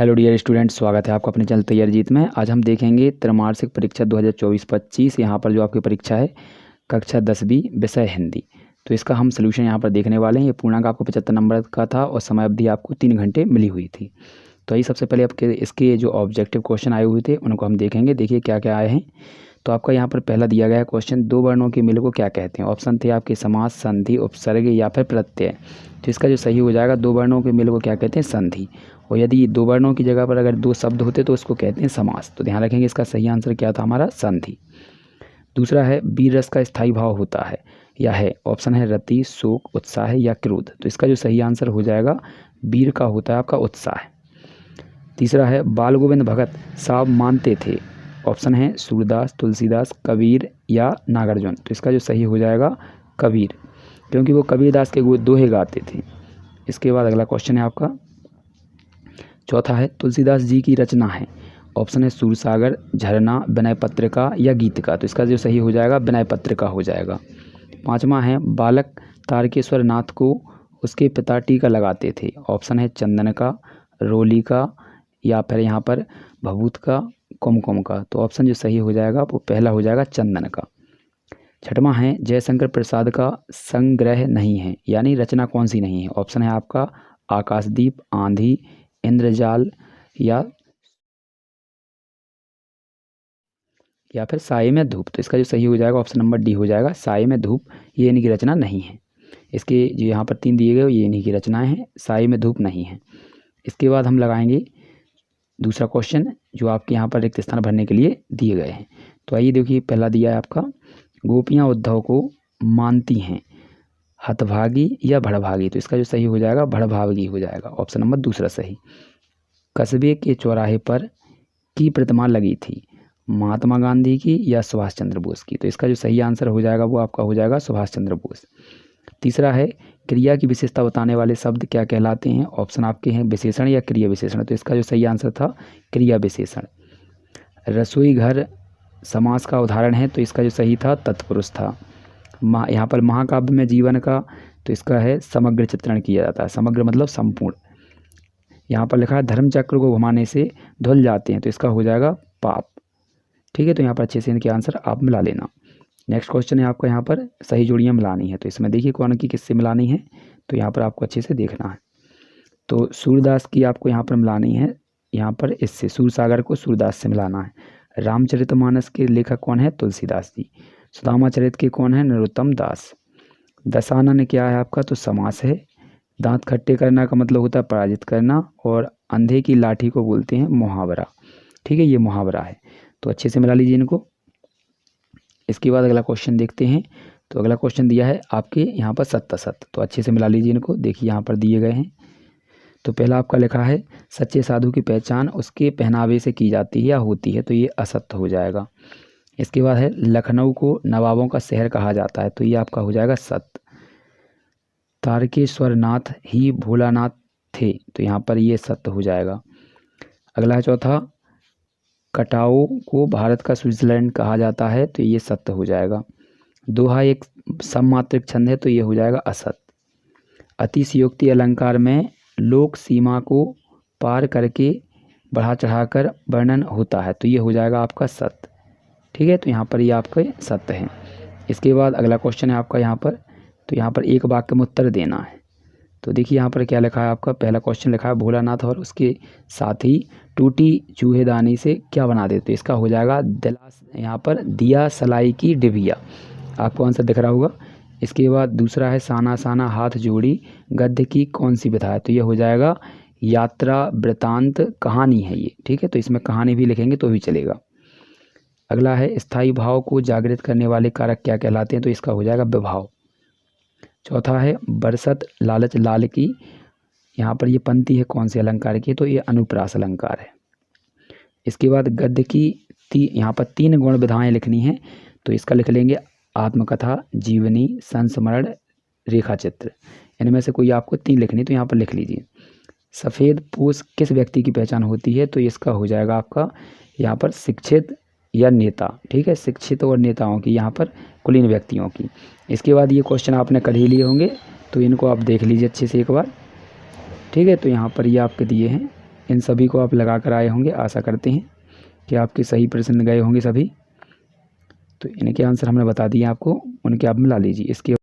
Hello dear student, स्वागत है आपका अपने चैनल तैयारी जीत में। आज हम देखेंगे त्रैमासिक परीक्षा 2024-25 यहाँ पर जो आपकी परीक्षा है कक्षा 10वीं विषय हिंदी। तो इसका हम सलूशन यहाँ पर देखने वाले हैं। ये पूर्णांक आपको 75 नंबर का था और समय अवधि आपको 3 घंटे मिली हुई थी। तो आइए सबसे पहले आपके इसके जो ऑब्जेक्टिव क्वेश्चन आए हुए थे उनको हम देखेंगे। देखिए क्या क्या आए हैं। तो आपका यहाँ पर पहला दिया गया क्वेश्चन, दो वर्णों के मेल को क्या कहते हैं। ऑप्शन थे आपके समास, संधि, उपसर्ग या फिर प्रत्यय। तो इसका जो सही हो जाएगा, दो वर्णों के मेल को क्या कहते हैं, संधि। और यदि दो वर्णों की जगह पर अगर दो शब्द होते तो उसको कहते हैं समास। तो ध्यान रखेंगे इसका सही आंसर क्या था हमारा, संधि। दूसरा है, वीर रस का स्थायी भाव होता है या है। ऑप्शन है रति, शोक, उत्साह या क्रोध। तो इसका जो सही आंसर हो जाएगा, वीर का होता है आपका उत्साह। तीसरा है, बाल गोविंद भगत साहब मानते थे। ऑप्शन है सूरदास, तुलसीदास, कबीर या नागार्जुन। तो इसका जो सही हो जाएगा कबीर, क्योंकि वो कबीरदास के दोहे गाते थे। इसके बाद अगला क्वेश्चन है आपका चौथा है, तुलसीदास जी की रचना है। ऑप्शन है सूरसागर, झरना, विनय पत्रिका या गीतिका। तो इसका जो सही हो जाएगा विनय पत्रिका हो जाएगा। पांचवा है, बालक तारकेश्वर नाथ को उसके पिता टीका लगाते थे। ऑप्शन है चंदन का, रोली का या फिर यहाँ पर भभूत का, कुमकुम का। तो ऑप्शन जो सही हो जाएगा वो पहला हो जाएगा चंदन का। छठवां है, जयशंकर प्रसाद का संग्रह नहीं है, यानी रचना कौन सी नहीं है। ऑप्शन है आपका आकाशदीप, आंधी, इंद्रजाल या फिर साए में धूप। तो इसका जो सही हो जाएगा ऑप्शन नंबर डी हो जाएगा, साए में धूप। ये इनकी रचना नहीं है। इसके जो यहाँ पर 3 दिए गए ये इन्हीं की रचनाएं हैं, साए में धूप नहीं है। इसके बाद हम लगाएंगे दूसरा क्वेश्चन जो आपके यहाँ पर रिक्त स्थान भरने के लिए दिए गए हैं। तो आइए देखिए, पहला दिया है आपका, गोपियाँ उद्धव को मानती हैं, हतभागी या भड़भागी। तो इसका जो सही हो जाएगा भड़भागी हो जाएगा, ऑप्शन नंबर दूसरा सही। कस्बे के चौराहे पर की प्रतिमा लगी थी, महात्मा गांधी की या सुभाष चंद्र बोस की। तो इसका जो सही आंसर हो जाएगा वो आपका हो जाएगा सुभाष चंद्र बोस। तीसरा है, क्रिया की विशेषता बताने वाले शब्द क्या कहलाते हैं। ऑप्शन आपके हैं विशेषण या क्रिया विशेषण। तो इसका जो सही आंसर था क्रिया विशेषण। रसोई घर समास का उदाहरण है, तो इसका जो सही था तत्पुरुष था। यहाँ पर महाकाव्य में जीवन का, तो इसका है समग्र चित्रण किया जाता है। समग्र मतलब संपूर्ण। यहाँ पर लिखा है धर्म चक्र को घुमाने से धुल जाते हैं, तो इसका हो जाएगा पाप। ठीक है, तो यहाँ पर अच्छे से इनके आंसर आप मिला लेना। नेक्स्ट क्वेश्चन है आपका, यहाँ पर सही जोड़ियाँ मिलानी है। तो इसमें देखिए कौन की किससे मिलानी है, तो यहाँ पर आपको अच्छे से देखना है। तो सूरदास की आपको यहाँ पर मिलानी है, यहाँ पर इससे सूरसागर को सूरदास से मिलाना है। रामचरितमानस के लेखक कौन है, तुलसीदास जी। सुदामा चरित के कौन है, नरोत्तम दास। दशानन क्या है आपका, तो समास है। दांत खट्टे करना का मतलब होता है पराजित करना, और अंधे की लाठी को बोलते हैं मुहावरा। ठीक है, ये मुहावरा है। तो अच्छे से मिला लीजिए इनको। इसके बाद अगला क्वेश्चन देखते हैं। तो अगला क्वेश्चन दिया है आपके यहाँ पर सत्य असत्य। तो अच्छे से मिला लीजिए इनको। देखिए यहाँ पर दिए गए हैं। तो पहला आपका लिखा है, सच्चे साधु की पहचान उसके पहनावे से की जाती है या होती है। तो ये असत्य हो जाएगा। इसके बाद है, लखनऊ को नवाबों का शहर कहा जाता है। तो ये आपका हो जाएगा सत्य। तारकेश्वर नाथ ही भोलानाथ थे। तो यहाँ पर ये सत्य हो जाएगा। अगला है चौथा, कटाओ को भारत का स्विट्जरलैंड कहा जाता है। तो ये सत्य हो जाएगा। दोहा एक सममात्रिक छंद है। तो ये हो जाएगा असत्य। अतिशयोक्ति अलंकार में लोक सीमा को पार करके बढ़ा चढ़ाकर वर्णन होता है। तो ये हो जाएगा आपका सत्य। ठीक है, तो यहाँ पर ये आपका सत्य है। इसके बाद अगला क्वेश्चन है आपका यहाँ पर, तो यहाँ पर एक वाक्य में उत्तर देना है। तो देखिए यहाँ पर क्या लिखा है आपका, पहला क्वेश्चन लिखा है, भोलानाथ और उसके साथी टूटी चूहेदानी से क्या बना देते। तो इसका हो जाएगा यहाँ पर दिया सलाई की डिबिया। आपको आंसर दिख रहा होगा। इसके बाद दूसरा है, साना साना हाथ जोड़ी गद्य की कौन सी विधा है। तो ये हो जाएगा यात्रा वृतांत कहानी है ये। ठीक है, तो इसमें कहानी भी लिखेंगे तो भी चलेगा। अगला है, स्थायी भाव को जागृत करने वाले कारक क्या कहलाते हैं। तो इसका हो जाएगा विभाव। चौथा है, बरसत लालच लाल की, यहाँ पर ये पंक्ति है कौन से अलंकार की। तो ये अनुप्रास अलंकार है। इसके बाद गद्य की यहाँ पर 3 गुण विधाएं लिखनी है। तो इसका लिख लेंगे आत्मकथा, जीवनी, संस्मरण, रेखाचित्र। इनमें से कोई आपको 3 लिखनी, तो यहाँ पर लिख लीजिए। सफ़ेद पोश किस व्यक्ति की पहचान होती है। तो इसका हो जाएगा आपका यहाँ पर शिक्षित या नेता। ठीक है, शिक्षित और नेताओं की, यहाँ पर कुलीन व्यक्तियों की। इसके बाद ये क्वेश्चन आपने कर ही लिए होंगे, तो इनको आप देख लीजिए अच्छे से एक बार। ठीक है, तो यहाँ पर ये आपके दिए हैं इन सभी को आप लगा कर आए होंगे। आशा करते हैं कि आपके सही प्रश्न गए होंगे सभी। तो इनके आंसर हमने बता दिए आपको, उनके आप मिला लीजिए। इसके